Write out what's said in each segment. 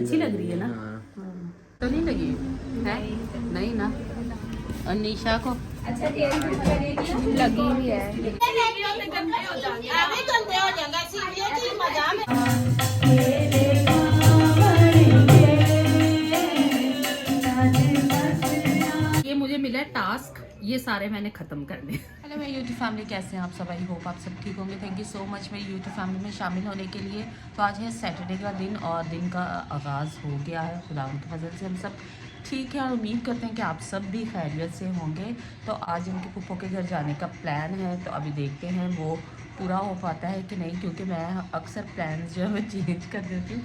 अच्छी लग रही है ना? तो नहीं लगी है? नहीं ना। और निशा को लगी हुई है। ये मुझे मिला टास्क, ये सारे मैंने खत्म करने। हेलो मेरी यूट्यूब फैमिली, कैसे हैं आप सब? आई होप आप सब ठीक होंगे। थैंक यू सो मच मेरी यूट्यूब फैमिली में शामिल होने के लिए। तो आज है सैटरडे का दिन और दिन का आगाज़ हो गया है। खुदा की फजल से हम सब ठीक है और उम्मीद करते हैं कि आप सब भी खैरियत से होंगे। तो आज इनके पुप्पो के घर जाने का प्लान है, तो अभी देखते हैं वो पूरा हो पाता है कि नहीं, क्योंकि मैं अक्सर प्लान जो है वो चेंज कर देती हूँ।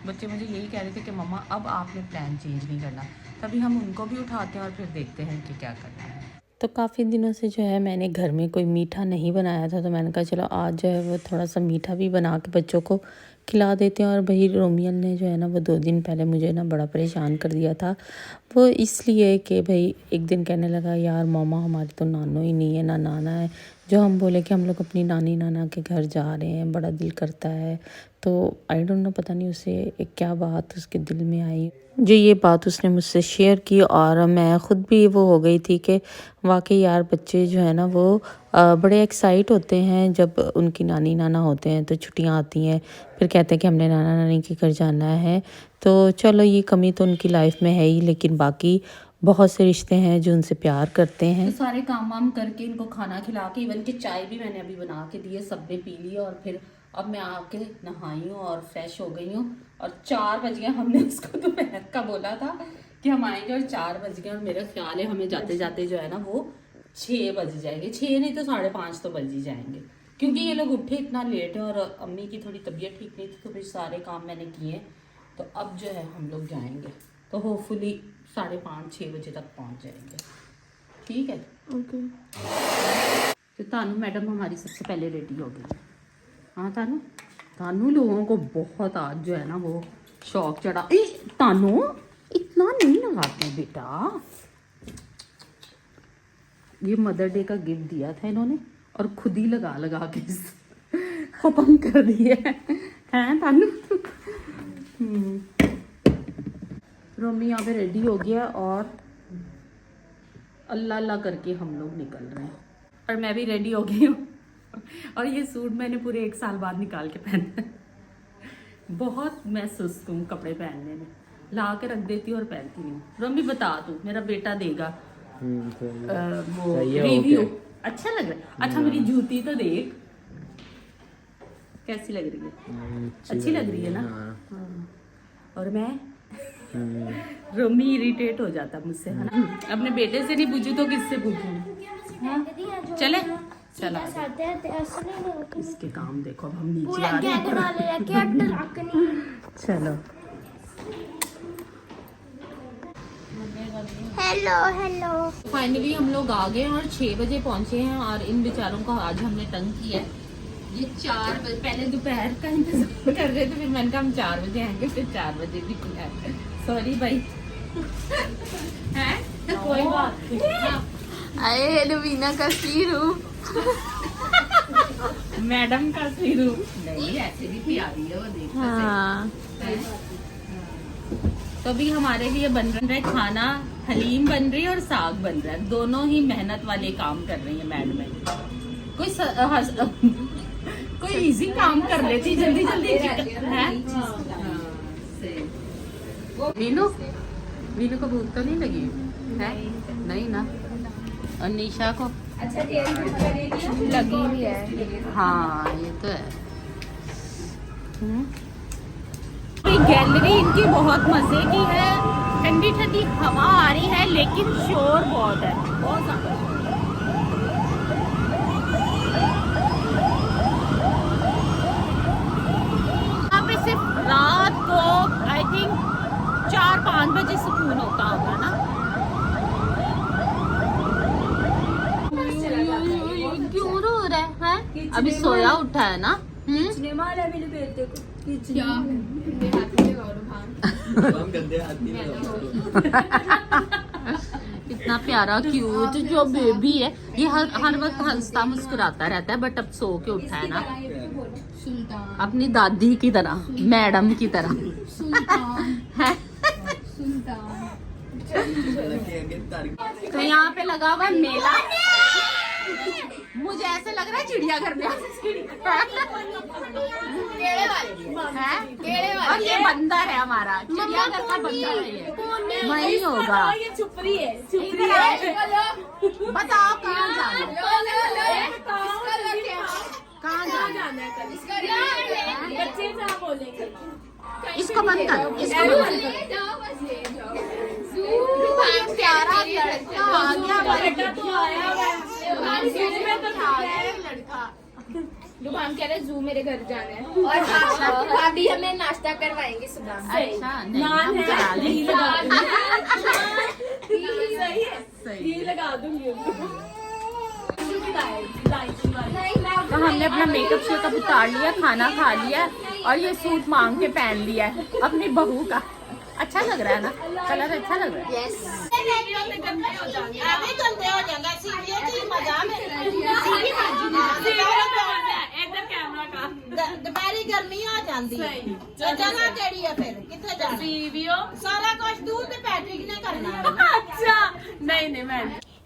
बच्चे मुझे यही कह रहे थे कि मम्मा अब आपने प्लान चेंज नहीं करना, तभी हम उनको भी उठाते हैं और फिर देखते हैं कि क्या करना है। तो काफ़ी दिनों से जो है मैंने घर में कोई मीठा नहीं बनाया था, तो मैंने कहा चलो आज जो है वो थोड़ा सा मीठा भी बना के बच्चों को खिला देते हैं। और भाई रोमियल ने जो है ना वो 2 दिन पहले मुझे ना बड़ा परेशान कर दिया था। वो इसलिए कि भाई एक दिन कहने लगा यार मम्मा हमारी तो नानो ही नहीं है, ना नाना है। जो हम बोले कि हम लोग अपनी नानी नाना के घर जा रहे हैं, बड़ा दिल करता है। तो आई डोंट नो, पता नहीं उसे एक क्या बात उसके दिल में आई जो ये बात उसने मुझसे शेयर की, और मैं ख़ुद भी वो हो गई थी कि वाकई यार बच्चे जो है ना वो बड़े एक्साइट होते हैं जब उनकी नानी नाना होते हैं। तो छुट्टियां आती हैं, फिर कहते हैं कि हमने नाना नानी के घर जाना है। तो चलो ये कमी तो उनकी लाइफ में है ही, लेकिन बाकी बहुत से रिश्ते हैं जो उनसे प्यार करते हैं। तो सारे काम वाम करके इनको खाना खिला के, इवन कि चाय भी मैंने अभी बना के दी है, सब ने पी ली। और फिर अब मैं आके नहाई हूँ और फ्रेश हो गई हूँ और 4 बज गए। हमने उसको दोपहर का बोला था कि हम आएंगे और 4 बज गए, और मेरा ख्याल है हमें जाते जाते जो है ना वो 6 बज जाएंगे। 6 नहीं तो 5:30 तो बज ही जाएंगे, क्योंकि ये लोग उठे इतना लेट है और अम्मी की थोड़ी तबीयत ठीक नहीं थी, तो फिर सारे काम मैंने किए। तो अब जो है हम लोग जाएंगे, तो होपफुली 5:30-6 बजे तक पहुंच जाएंगे। ठीक है, ओके। तो तानू मैडम हमारी सबसे पहले रेडी हो गई। हाँ तानू, तानू लोगों को बहुत आज जो है ना वो शौक चढ़ा। तानू इतना नहीं लगाते बेटा, ये मदर डे का गिफ्ट दिया था इन्होंने और खुद ही लगा लगा के खत्म कर दिए हैं तानू। रोमी यहाँ पे रेडी हो गया और अल्लाह अल्लाह करके हम लोग निकल रहे हैं। और मैं भी रेडी हो गई हूँ और ये सूट मैंने पूरे 1 साल बाद निकाल के पहना है। बहुत मैं सुस्त हूँ कपड़े पहनने में, ला के रख देती हूँ और पहनती नहीं। रोमी बता तू, मेरा बेटा देगा वो रिव्यू। अच्छा लग रहा है? अच्छा मेरी जूती तो देख कैसी लग रही है। अच्छी लग रही है ना? हाँ। और मैं रोमी इरिटेट हो जाता मुझसे, है ना? अपने बेटे से नहीं पूछू तो किससे पूछूं? चले चला, इसके काम देखो। अब हम नीचे आ रहे हैं। चलो हेलो हेलो। फाइनली हम लोग आ गए और 6 बजे पहुंचे हैं। और इन बेचारों को आज हमने तंग किया है। ये 4 बजे पहले दोपहर का इंतजार कर रहे थे, फिर मैंने कहा हम 4 बजे आएंगे, फिर 4 बजे भी खुला। सॉरी भाई है तो कोई बात नहीं। अरे लवीना का सीरूप मैडम का सीरूप नहीं, ऐसे भी प्यारी है वो, देखो। हाँ। तो अभी हमारे लिए बन रहा है खाना, हलीम बन रही है और साग बन रहा है। दोनों ही मेहनत वाले काम कर रही है मैडम। कोई इजी काम कर लेती जल्दी जल्दी है। वीनू को भूख तो नहीं लगी है? नहीं ना। और निशा को लगी हुई है। हाँ ये तो है। गैलरी इनकी बहुत मजे की है, ठंडी ठंडी हवा आ रही है, लेकिन शोर बहुत है, बहुत ज्यादा। यहाँ पे सिर्फ रात को आई थिंक 4-5 बजे सुकून होता होगा ना। क्यों रो रहा है? अभी सोया उठा है ना? इतना प्यारा क्यूट जो बेबी है, ये हर वक्त हंसता मुस्कुराता रहता है, बट अब सो के उठा है ना अपनी दादी की तरह, मैडम की तरह। तो यहाँ पे लगा हुआ है मेला। मुझे ऐसे लग रहा है चिड़ियाघर में और ये बंदर है हमारा, चिड़ियाघर का बंदर है ये। वही होगा। बताओ कहाँ जाना है? कहाँ जाना है? बच्चे कहाँ बोलेंगे? इसको बंद कर, इसको बंद कर। प्यारा लड़का आ गया, लड़का दुकान कह रहे जू मेरे घर जाना है और अभी हमें नाश्ता करवाएंगे सुबह। अच्छा नहीं, हम करा लेंगे। सही है, ये लगा दूंगी तो हमने अपना मेकअप शेकअप उतार लिया, खाना खा लिया और ये सूट मांग के पहन लिया है अपनी बहू का। अच्छा लग रहा है ना, कलर अच्छा लग रहा है। यस ਦੁਪਹਿਰੀ ਗਰਮੀ ਹੋ ਜਾਂਦੀ ਹੈ ਤੇ ਜਗ੍ਹਾ ਕਿਹੜੀ ਹੈ ਫਿਰ ਕਿੱਥੇ ਜਾਣਾ सीवीओ। ਸਾਰਾ ਕੁਝ ਤੂੰ ਤੇ ਪੈਟਰਿਕ ने करना है अच्छा नहीं मैं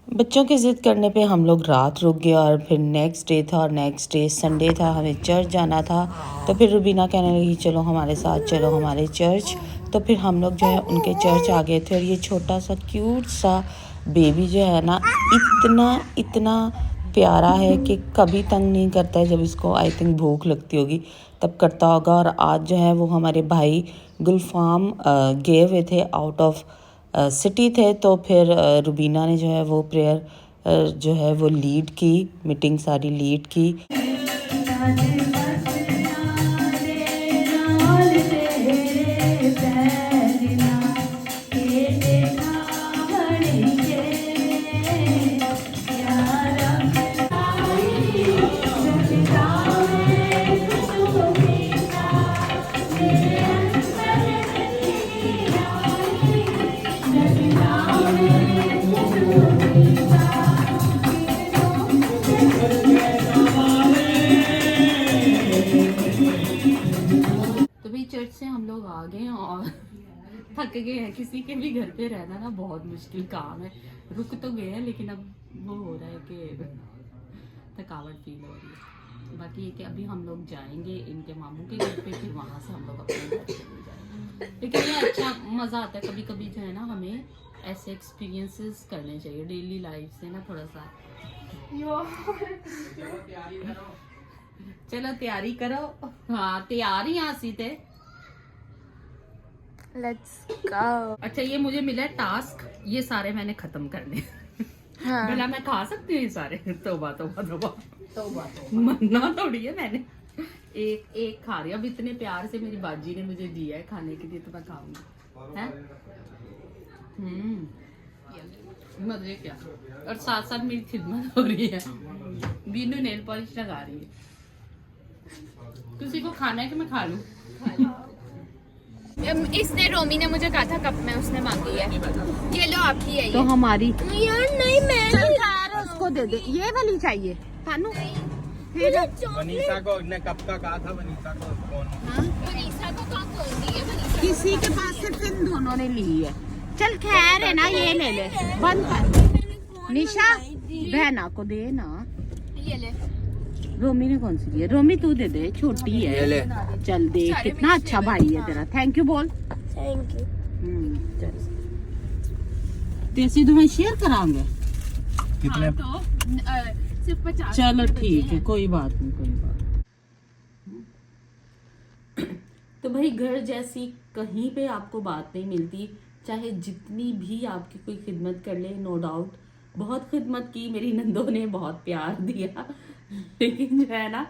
बच्चों की ज़िद करने पे हम लोग रात रुक गए और फिर नेक्स्ट डे था और नेक्स्ट डे संडे था, हमें चर्च जाना था। तो फिर रुबीना कहने लगी चलो हमारे साथ, चलो हमारे चर्च। तो फिर हम लोग जो है उनके चर्च आ गए थे और ये छोटा सा क्यूट सा बेबी जो है ना इतना प्यारा है कि कभी तंग नहीं करता है। जब इसको आई थिंक भूख लगती होगी तब करता होगा। और आज जो है वो हमारे भाई गुलफाम गए हुए थे, आउट ऑफ सिटी थे। तो फिर रुबीना ने जो है वो प्रेयर जो है वो लीड की, मीटिंग सारी लीड की। तो भाई चर्च से हम लोग आ गए और थक गए हैं। किसी के भी घर पे रहना ना बहुत मुश्किल काम है। रुक तो गए हैं लेकिन अब वो हो रहा है कि थकावट फील हो रही है। बाकी ये कि अभी हम लोग जाएंगे इनके मामू के घर पे, फिर वहाँ से हम लोग अपने घर चले जाएंगे। लेकिन ये अच्छा मज़ा आता है कभी कभी जो है ना, हमें ऐसे एक्सपीरियंसेस करने चाहिए डेली लाइफ से ना थोड़ा सा। चलो तैयारी करो। हाँ तैयार ही यहाँ सीते। Let's go. अच्छा ये मुझे मिला है टास्क, ये सारे मैंने खत्म करने। हाँ। भला मैं खा सकती हूँ ये सारे? तौबा तौबा तौबा मरना थोड़ी है। मैंने एक खा रही हूँ। अब इतने प्यार से मेरी बाजी ने मुझे दिया है खाने के लिए तो मैं खाऊंगी। हैं? मजे क्या। और साथ साथ मेरी खिदमत हो रही है। बीनू नेल पॉलिश लगा रही है। किसी को खाना है कि मैं खा लूं? इसने रोमी ने मुझे कहा था कप में उसने मांगी है, ये लो आपकी है। तो हमारी यार नहीं मैं उसको दे दे, ये वाली चाहिए खानू। वनीसा को ने कब का कहा था, वनीसा को कौन? वनीसा को कहाँ खोल दी है? वनीसा किसी के पास से फिर दोनों ने ली है। चल खैर है ना, ये ले ले, बंद कर। निशा बहना को दे ना। ये ले। रोमी ने कौन सी ली है? रोमी तू दे दे, छोटी है। चल देख कितना अच्छा भाई है तेरा। थैंक यू बोल। Thank you. चल तेसी तुम्हें शेयर करांगे। कितने? सिर्फ 50। चलो ठीक है, कोई बात नहीं, कोई बात। तो भाई घर जैसी कहीं पे आपको बात नहीं मिलती, चाहे जितनी भी आपकी कोई खिदमत कर ले। नो डाउट बहुत खिदमत की मेरी नंदों ने, बहुत प्यार दिया, लेकिन जो है ना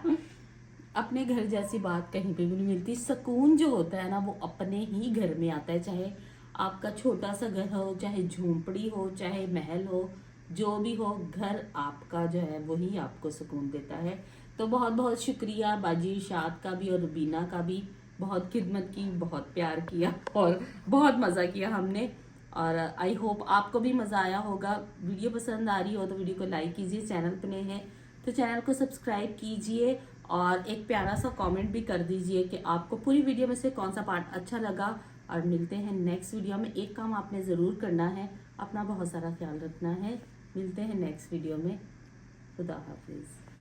अपने घर जैसी बात कहीं पे भी नहीं मिलती। सुकून जो होता है ना वो अपने ही घर में आता है। चाहे आपका छोटा सा घर हो, चाहे झोंपड़ी हो, चाहे महल हो, जो भी हो, घर आपका जो है वही आपको सुकून देता है। तो बहुत बहुत शुक्रिया बाजी इरशाद का भी और रुबीना का भी। बहुत खिदमत की, बहुत प्यार किया और बहुत मज़ा किया हमने। और आई होप आपको भी मज़ा आया होगा। वीडियो पसंद आ रही हो तो वीडियो को लाइक कीजिए, चैनल पे नए हैं तो चैनल को सब्सक्राइब कीजिए और एक प्यारा सा कमेंट भी कर दीजिए कि आपको पूरी वीडियो में से कौन सा पार्ट अच्छा लगा। और मिलते हैं नेक्स्ट वीडियो में। एक काम आपने ज़रूर करना है, अपना बहुत सारा ख्याल रखना है। मिलते हैं नेक्स्ट वीडियो में। खुदा हाफिज़।